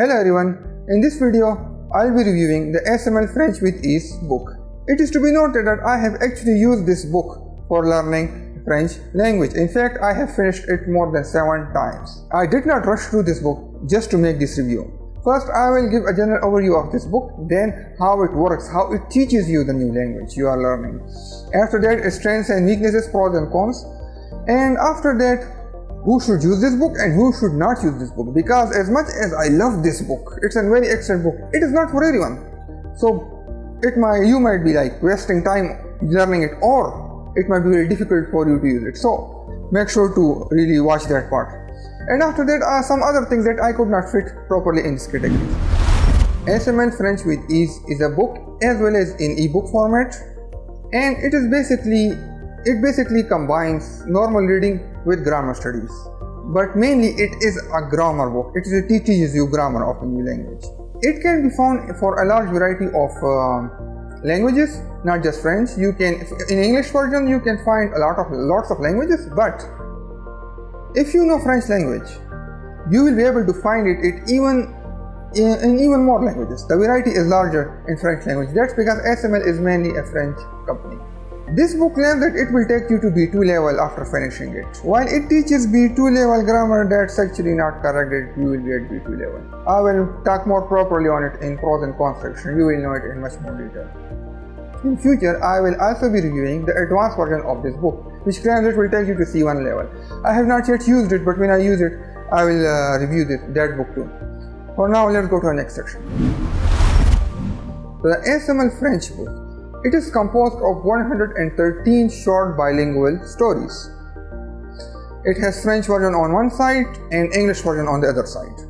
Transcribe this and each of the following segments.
Hello everyone, in this video I'll be reviewing the Assimil French With Ease book. It is to be noted that I have actually used this book for learning French language. In fact, I have finished it more than 7 times. I did not rush through this book just to make this review. First, I will give a general overview of this book, then how it works, how it teaches you the new language you are learning. After that, its strengths and weaknesses, pros and cons. And after that, who should use this book and who should not use this book, because as much as I love this book, it's a very excellent book, it is not for everyone. So you might be like wasting time learning it, or it might be very difficult for you to use it. So make sure to really watch that part. And after that are some other things that I could not fit properly in this category. Assimil French With Ease is a book as well as in ebook format, and it basically combines normal reading with grammar studies, but mainly it is a grammar book. It teaches you grammar of a new language. It can be found for a large variety of languages, not just French. You can, in English version, you can find lots of languages, but if you know French language, you will be able to find it in even more languages. The variety is larger in French language. That's because Assimil is mainly a French company. This book claims that it will take you to B2 level after finishing it. While it teaches B2 level grammar, that's actually not correct that you will be at B2 level. I will talk more properly on it in pros and cons section. You will know it in much more detail. In future, I will also be reviewing the advanced version of this book, which claims it will take you to C1 level. I have not yet used it, but when I use it, I will review that book too. For now, let's go to the next section. So the Assimil French book. It is composed of 113 short bilingual stories. It has French version on one side and English version on the other side.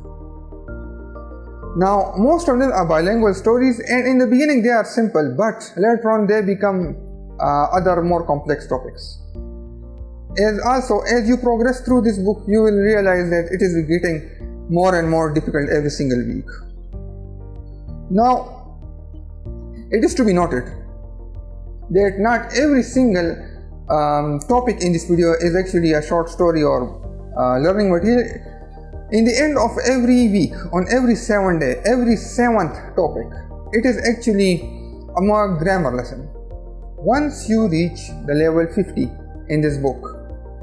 Now, most of them are bilingual stories, and in the beginning they are simple, but later on they become other more complex topics. As you progress through this book, you will realize that it is getting more and more difficult every single week. Now, it is to be noted that not every single topic in this video is actually a short story or learning material. In the end of every week, on every 7th day, every 7th topic, it is actually a more grammar lesson. Once you reach the level 50 in this book,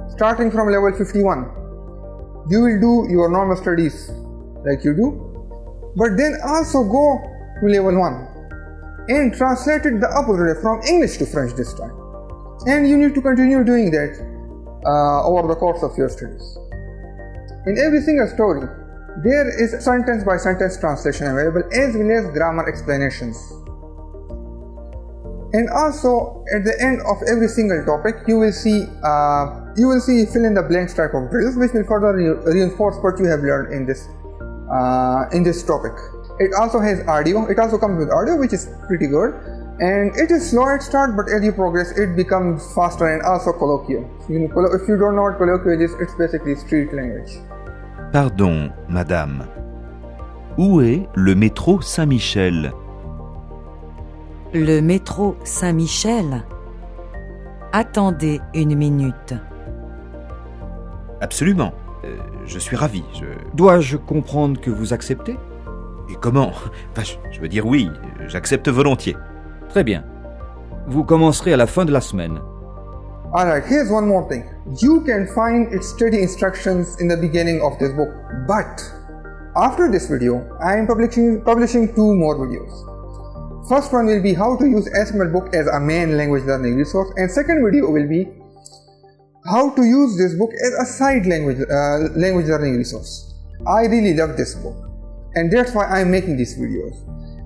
starting from level 51, you will do your normal studies like you do, but then also go to level 1 and translate it the opposite way, from English to French this time. And you need to continue doing that over the course of your studies. In every single story, there is sentence by sentence translation available, as well as grammar explanations. And also at the end of every single topic, you will see fill in the blanks type of drills, which will further reinforce what you have learned in this topic. It also has audio. It also comes with audio, which is pretty good, and it is slow at start, but as you progress it becomes faster and also colloquial. If you don't know what colloquial is, it's basically street language. Pardon, madame. Où est le métro Saint-Michel? Le métro Saint-Michel? Attendez une minute. Absolument. Je suis ravi. Dois-je comprendre que vous acceptez? Et comment? Je veux dire oui, j'accepte volontiers. Très bien. Vous commencerez à la fin de la semaine. Alright, here's one more thing. You can find its study instructions in the beginning of this book, but after this video, I am publishing 2 more videos. First one will be how to use Assimil book as a main language learning resource, and second video will be how to use this book as a side language learning resource. I really love this book, and that's why I am making these videos.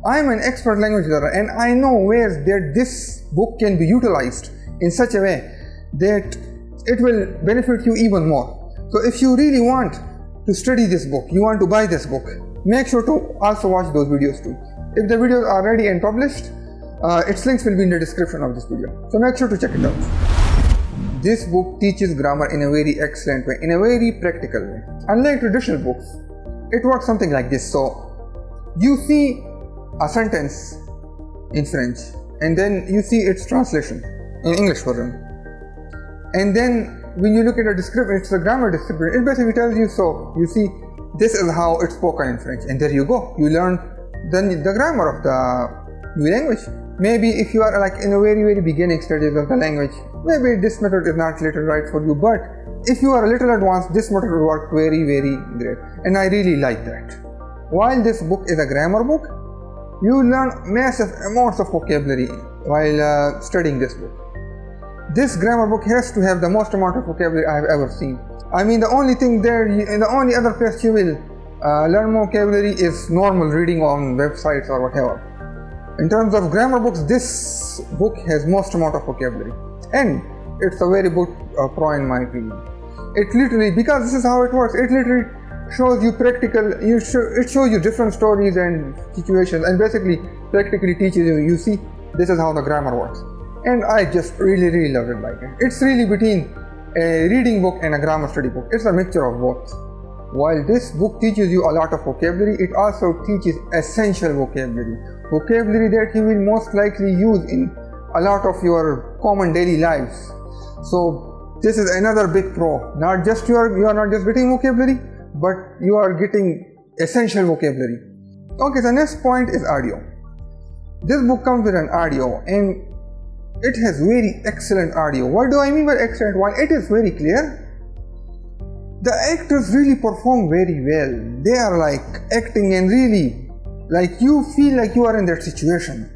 I am an expert language learner, and I know ways that this book can be utilized in such a way that it will benefit you even more. So if you really want to study this book, you want to buy this book, make sure to also watch those videos too. If the videos are ready and published, its links will be in the description of this video, so make sure to check it out. This book teaches grammar in a very excellent way, in a very practical way. Unlike traditional books, it works something like this. So you see a sentence in French, and then you see its translation in English version, and then when you look at a description, it's a grammar description. It basically tells you, so you see This is how it's spoken in French, and there you go. You learn the grammar of the new language. Maybe if you are like in a very beginning stages of the language, maybe this method is not little right for you, but if you are a little advanced, this method will work very great, and I really like that. While this book is a grammar book, you learn massive amounts of vocabulary while studying this book. This grammar book has to have the most amount of vocabulary I have ever seen. I mean, the only thing there, the only other place you will learn vocabulary is normal reading on websites or whatever. In terms of grammar books, this book has most amount of vocabulary, and it's a very good pro in my opinion. It literally, because this is how it works, it literally shows you it shows you different stories and situations, and basically practically teaches you, see, this is how the grammar works. And I just really love it like it. It's really between a reading book and a grammar study book. It's a mixture of both. While this book teaches you a lot of vocabulary, it also teaches essential vocabulary. Vocabulary that you will most likely use in a lot of your common daily lives. So this is another big pro. Not just you are not just getting vocabulary, but you are getting essential vocabulary. Okay, the next point is audio. This book comes with an audio, and it has very excellent audio. What do I mean by excellent? While it is very clear, the actors really perform very well. They are like acting and really like you feel like you are in that situation.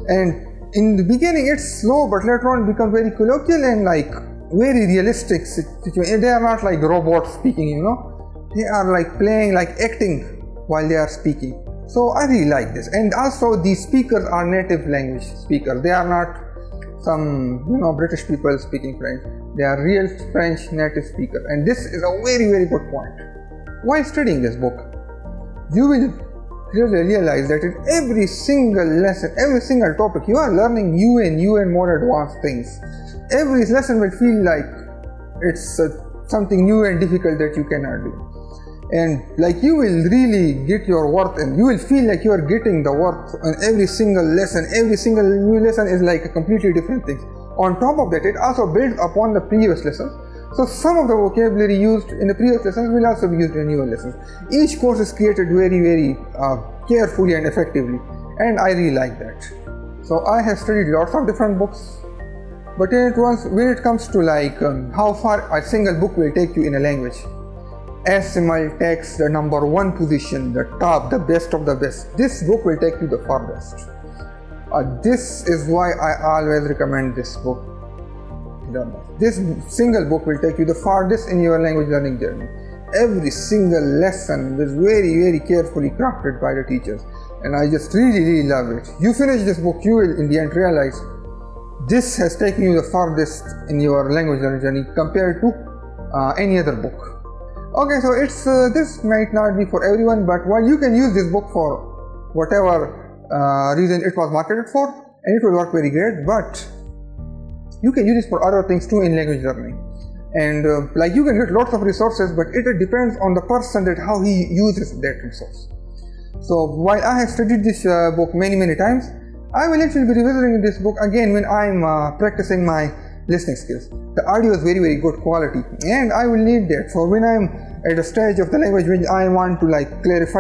And in the beginning it's slow, but later on it becomes very colloquial and like very realistic situation. They are not like robots speaking, you know. They are like playing, like acting while they are speaking. So I really like this. And also the speakers are native language speakers. They are not some, British people speaking French. They are real French native speakers. And this is a very good point. While studying this book, you will really realize that in every single lesson, every single topic, you are learning new and more advanced things. Every lesson will feel like it's something new and difficult that you cannot do. And like you will really get your worth, and you will feel like you are getting the worth on every single lesson. Every single new lesson is like a completely different thing. On top of that, it also builds upon the previous lessons. So some of the vocabulary used in the previous lessons will also be used in newer lessons. Each course is created very carefully and effectively, and I really like that. So I have studied lots of different books, but when it comes to like how far a single book will take you in a language, Assimil takes the number one position, the top, the best of the best. This book will take you the farthest. This is why I always recommend this book. This single book will take you the farthest in your language learning journey. Every single lesson is very carefully crafted by the teachers, and I just really love it. You finish this book, you will in the end realize this has taken you the farthest in your language learning journey compared to any other book. Okay, so this might not be for everyone, but while you can use this book for whatever reason it was marketed for, and it will work very great, but you can use it for other things too in language learning. And like you can get lots of resources, but it depends on the person that how he uses that resource. So while I have studied this book many times, I will actually be revisiting this book again when I'm practicing my listening skills. The audio is very good quality, and I will need that for when I'm at a stage of the language when I want to like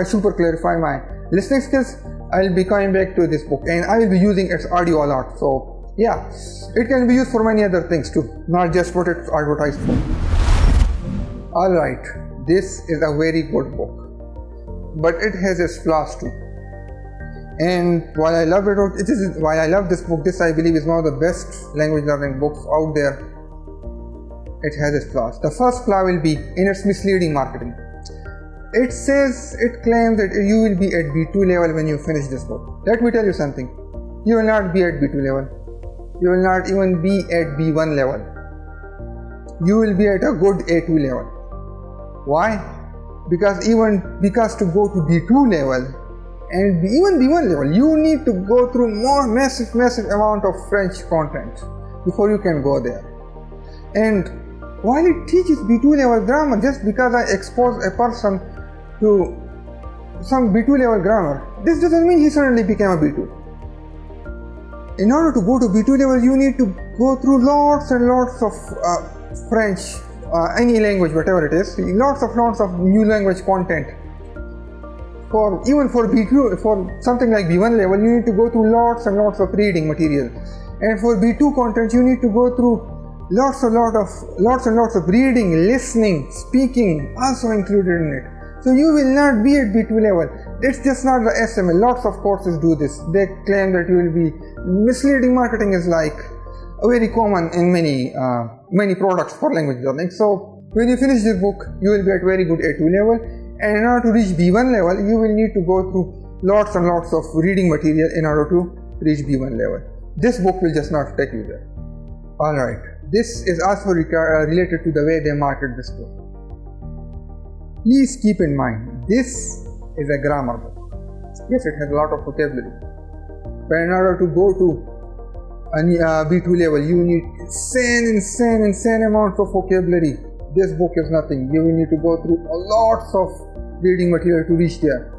super clarify my listening skills. I'll be coming back to this book, and I will be using its audio a lot. So yeah, it can be used for many other things too, not just what it's advertised for. Alright, this is a very good book, but it has its flaws too. And while I love this book, this I believe is one of the best language learning books out there. It has its flaws. The first flaw will be in its misleading marketing. It claims that you will be at B2 level when you finish this book. Let me tell you something. You will not be at B2 level. You will not even be at B1 level. You will be at a good A2 level. Why? Because to go to B2 level and even B1 level, you need to go through more massive amount of French content before you can go there. And while it teaches B2 level grammar, just because I expose a person to some B2 level grammar, this doesn't mean he suddenly became a B2. In order to go to B2 level, you need to go through lots and lots of French any language, whatever it is, lots of new language content. Even for B2, for something like B1 level, you need to go through lots and lots of reading material, and for B2 content, you need to go through lots and lots of reading, listening, speaking, also included in it. So you will not be at B2 level. It's just not the SML. Lots of courses do this. They claim that you will be misleading. Marketing is like very common in many products for language learning. So when you finish this book, you will be at very good A2 level. And in order to reach B1 level, you will need to go through lots and lots of reading material in order to reach B1 level. This book will just not take you there. Alright, this is also related to the way they market this book. Please keep in mind, this is a grammar book. Yes, it has a lot of vocabulary. But in order to go to a B2 level, you need insane amounts of vocabulary. This book is nothing. You will need to go through lots of reading material to reach there.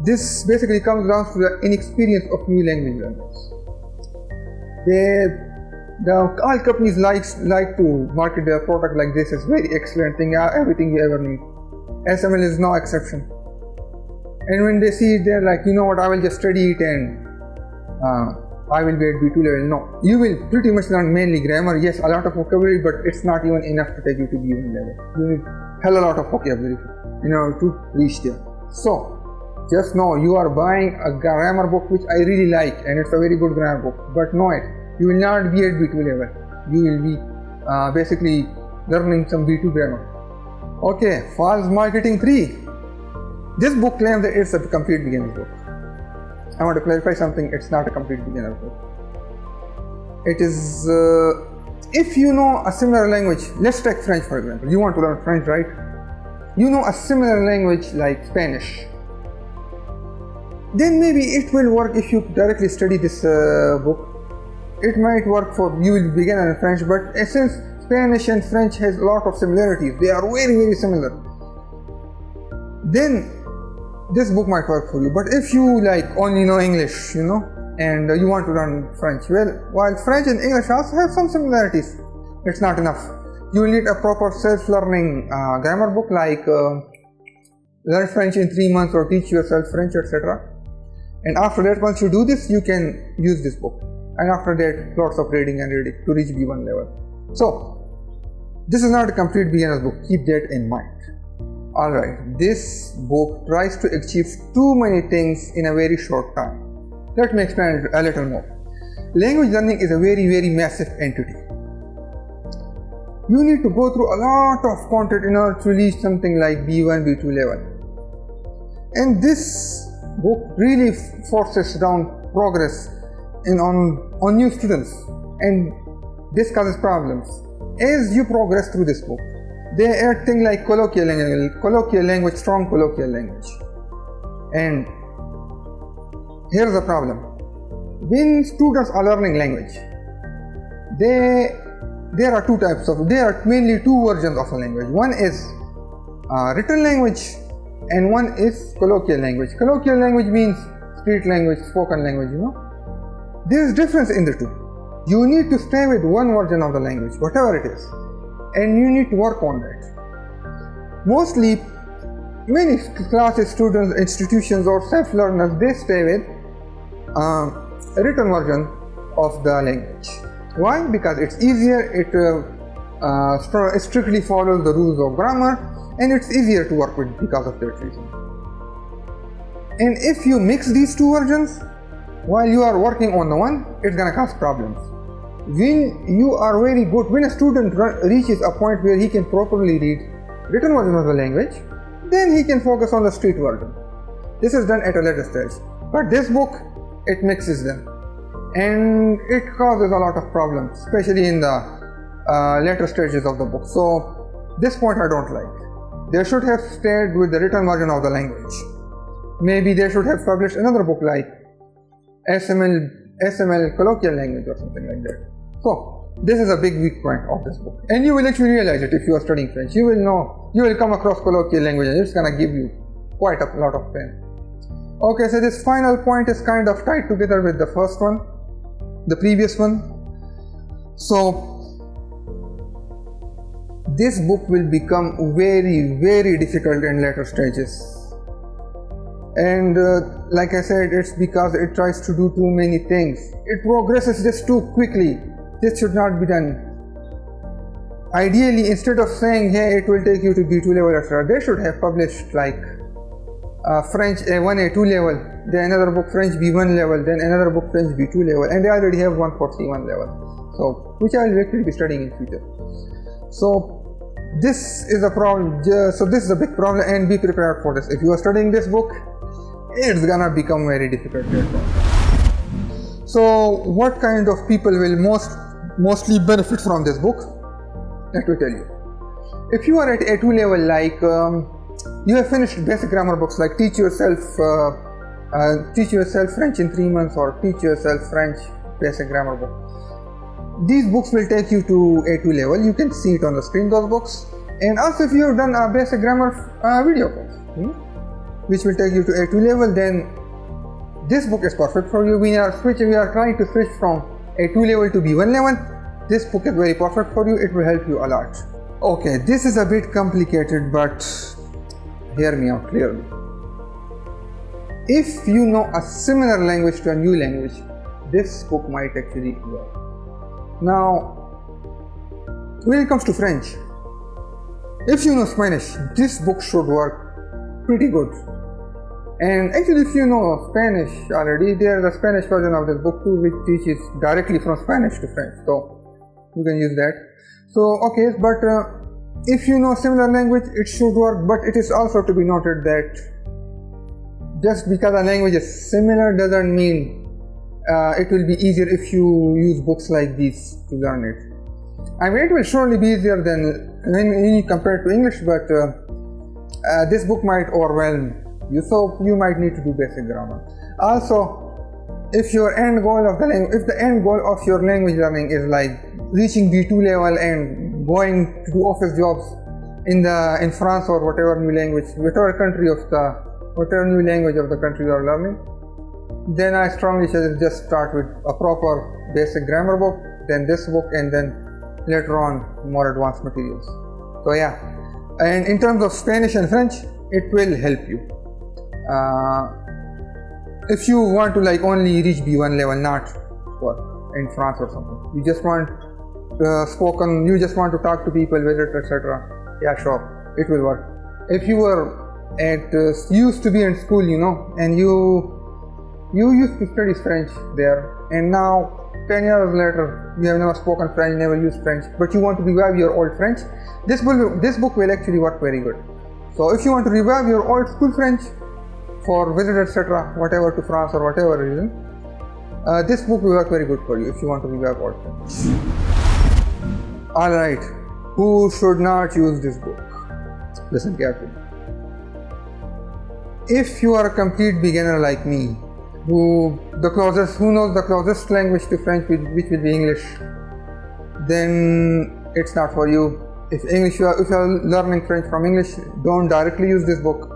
This basically comes down to the inexperience of new language learners. All companies like to market their product like this is very excellent thing, everything you ever need. SML is no exception. And when they see it, they're like, you know what, I will just study it and I will be at B2 level. No, you will pretty much learn mainly grammar. Yes, a lot of vocabulary, but it's not even enough to take you to B1 level. You need hell a lot of vocabulary in order to reach there. So just know you are buying a grammar book which I really like, and it's a very good grammar book. But know it, you will not be at B2 level. You will be basically learning some B2 grammar. Okay, false marketing 3. This book claims that it's a complete beginner's book. I want to clarify something, it's not a complete beginner's book. It is, if you know a similar language, let's take French for example. You want to learn French, right? You know a similar language like Spanish. Then maybe it will work if you directly study this book. It might work for you will begin in French, but since Spanish and French has a lot of similarities, they are very similar, then this book might work for you. But if you like only know English, you know, and you want to learn French, well, while French and English also have some similarities, it's not enough. You will need a proper self-learning grammar book like Learn French in 3 months or Teach Yourself French, etc. And after that, once you do this, you can use this book. And after that, lots of reading to reach B1 level. So, this is not a complete beginner's book. Keep that in mind. Alright, this book tries to achieve too many things in a very short time. Let me explain it a little more. Language learning is a very massive entity. You need to go through a lot of content in order to reach something like B1, B2 level. And this book really forces down progress on new students, and this causes problems. As you progress through this book, they add things like colloquial language, strong colloquial language. And here's the problem. When students are learning language, there are mainly two versions of a language. One is written language and one is colloquial language. Colloquial language means street language, spoken language, you know. There is difference in the two. You need to stay with one version of the language, whatever it is, and you need to work on that. Mostly, many classes, students, institutions or self-learners, they stay with a written version of the language. Why? Because it's easier, it strictly follows the rules of grammar, and it's easier to work with because of that reason. And if you mix these two versions, while you are working on the one, it's gonna cause problems. When you are very good, when a student reaches a point where he can properly read written version of the language, then he can focus on the street version. This is done at a later stage. But this book, it mixes them. And it causes a lot of problems, especially in the later stages of the book. So, this point I don't like. They should have stayed with the written version of the language. Maybe they should have published another book like Assimil colloquial language or something like that. So, this is a big weak point of this book. And you will actually realize it if you are studying French. You will know, you will come across colloquial language and it's gonna give you quite a lot of pain. Okay, so this final point is kind of tied together with the first one, the previous one. So, this book will become very, very difficult in later stages. And like I said, it's because it tries to do too many things. It progresses just too quickly. This should not be done. Ideally, instead of saying, hey, it will take you to B2 level, etc., they should have published like French A1, A2 level, then another book French B1 level, then another book French B2 level, and they already have one for C1 level. So, which I will actually be studying in future. So, this is a problem. So, this is a big problem, and be prepared for this. If you are studying this book, it's gonna become very difficult later. So, what kind of people will mostly benefit from this book? Let me tell you. If you are at A2 level, like you have finished basic grammar books like Teach Yourself French in 3 months or Teach Yourself French basic grammar book. These books will take you to A2 level. You can see it on the screen, those books. And also if you have done a basic grammar video course, which will take you to A2 level, then this book is perfect for you. We are trying to switch from A2 level to B1 level. This book is very perfect for you. It will help you a lot. Okay, this is a bit complicated, but hear me out clearly. If you know a similar language to a new language, this book might actually work. Now, when it comes to French, if you know Spanish, this book should work pretty good. And actually, if you know Spanish already, there is a Spanish version of this book too, which teaches directly from Spanish to French. So, you can use that. So, okay, but if you know similar language, it should work, but it is also to be noted that just because a language is similar doesn't mean it will be easier if you use books like these to learn it. I mean, it will surely be easier than when you compare it to English, but this book might overwhelm you, so you might need to do basic grammar. Also, if the end goal of your language learning is like reaching B2 level and going to do office jobs in France or whatever new language of the country you are learning, then I strongly suggest just start with a proper basic grammar book, then this book, and then later on more advanced materials. So yeah, and in terms of Spanish and French, it will help you. If you want to like only reach B1 level, not work in France or something, you just want you just want to talk to people, visit, etc. Yeah, sure, it will work. If you were used to be in school, and you used to study French there, and now 10 years later you have never spoken French, never used French, but you want to revive your old French, this book will actually work very good. So if you want to revive your old school French for visit, etc., whatever, to France or whatever reason, this book will work very good for you if you want to revive old French. Alright, who should not use this book? Listen carefully. If you are a complete beginner like me, who knows the closest language to French, which will be English, then it's not for you. If you are learning French from English, don't directly use this book.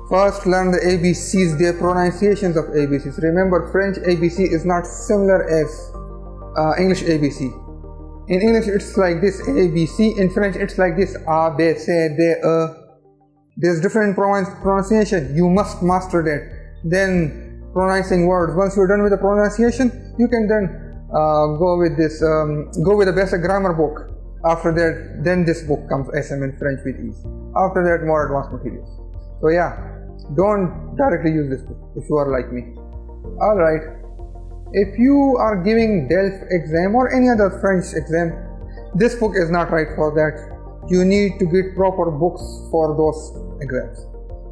First, learn the ABCs, their pronunciations of ABCs. Remember, French ABC is not similar as English ABC. In English, it's like this, ABC. In French, it's like this, A, B, C, D, E. There's different pronunciation. You must master that. Then, pronouncing words. Once you're done with the pronunciation, you can then go with a basic grammar book. After that, then this book comes, Assimil French With Ease. After that, more advanced materials. So yeah, don't directly use this book if you are like me. Alright, if you are giving DELF exam or any other French exam, this book is not right for that. You need to get proper books for those exams.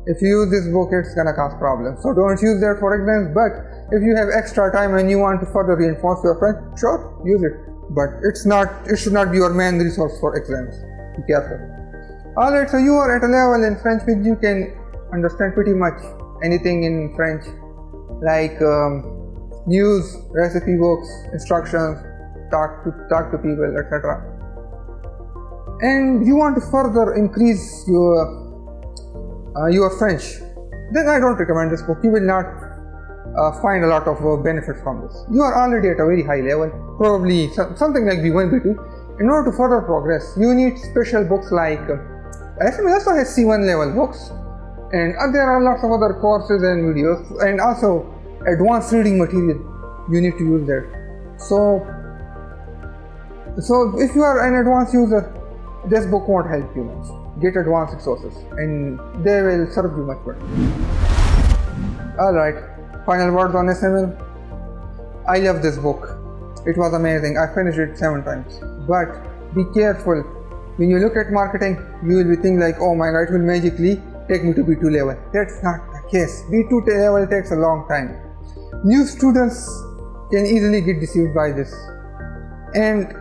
If you use this book, it's gonna cause problems. So don't use that for exams, but if you have extra time and you want to further reinforce your French, sure, use it. But it should not be your main resource for exams. Be careful. Alright, so you are at a level in French which you can understand pretty much anything in French, like news, recipe books, instructions, talk to people, etc. And you want to further increase your French, then I don't recommend this book. You will not find a lot of benefit from this. You are already at a very high level, probably something like B1, B2. In order to further progress, you need special books like Assimil also has C1 level books, and there are lots of other courses and videos, and also advanced reading material you need to use that. So if you are an advanced user, this book won't help you much. Get advanced resources and they will serve you much better. Alright, final words on Assimil. I love this book. It was amazing. I finished it 7 times. But be careful. When you look at marketing, you will be thinking like, oh my god, it will magically take me to B2 level. That's not the case. B2 level takes a long time. New students can easily get deceived by this. And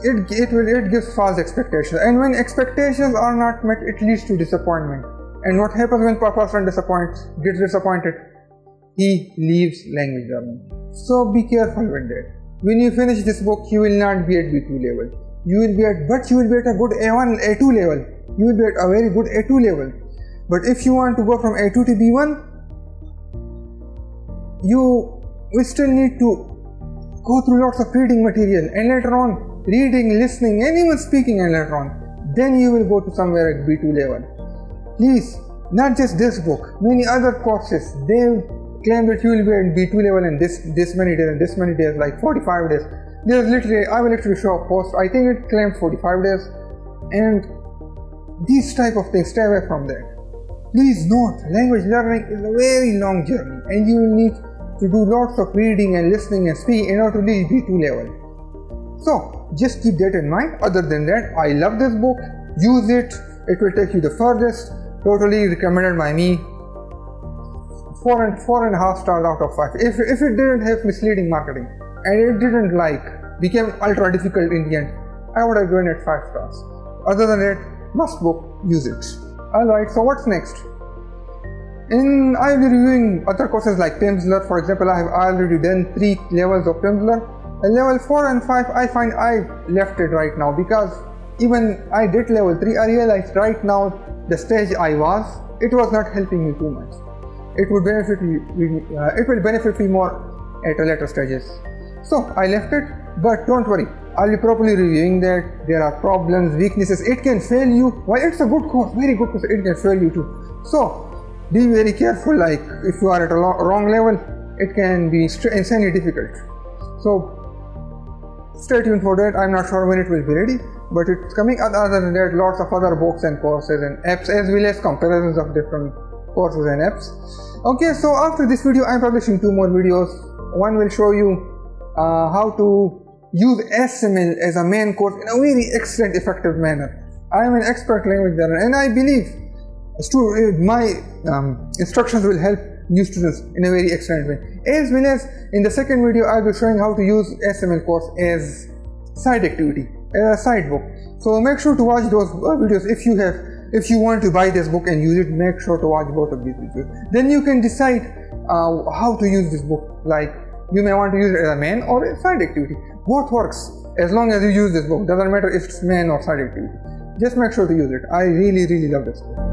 it gives false expectations. And when expectations are not met, it leads to disappointment. And what happens when a person gets disappointed? He leaves language learning. So be careful with that. When you finish this book, you will not be at B2 level. You will be at a good A1, A2 level. You will be at a very good A2 level. But if you want to go from A2 to B1, you will still need to go through lots of reading material, and later on, reading, listening, and even speaking, and later on, then you will go to somewhere at B2 level. Please, not just this book, many other courses, they claim that you will be at B2 level in this many days and this many days, like 45 days. I will literally show a post, I think it claims 45 days, and these type of things, stay away from that. Please note, language learning is a very long journey, and you will need to do lots of reading and listening and speaking in order to reach B2 level. So, just keep that in mind. Other than that, I love this book, use it, it will take you the furthest, totally recommended by me. 4.5 stars out of 5. If it didn't have misleading marketing and it didn't became ultra difficult in the end, I would have given it 5 stars. Other than that, must book, use it. Alright, so what's next? I'll be reviewing other courses like Pimsleur. For example, I have already done 3 levels of Pimsleur. And level 4 and 5, I find I left it right now because even I did level 3, I realized right now the stage I was, it was not helping me too much. It will benefit me more at a later stages. So I left it, but don't worry, I'll be properly reviewing that. There are problems, weaknesses, it can fail you. While it's a good course, very good course, it can fail you too. So be very careful, like if you are at a wrong level, it can be insanely difficult. So stay tuned for that. I'm not sure when it will be ready, but it's coming. Other than that, lots of other books and courses and apps, as well as comparisons of different courses and apps. Okay, so after this video, I'm publishing 2 more videos. One will show you how to use Assimil as a main course in a very excellent, effective manner. I am an expert language learner, and I believe my instructions will help new students in a very excellent way. As well as in the second video, I'll be showing how to use Assimil course as side activity, as a side book. So make sure to watch those videos. If you want to buy this book and use it, make sure to watch both of these videos. Then you can decide how to use this book. Like you may want to use it as a main or a side activity. Both works as long as you use this book. Doesn't matter if it's main or side activity. Just make sure to use it. I really love this book.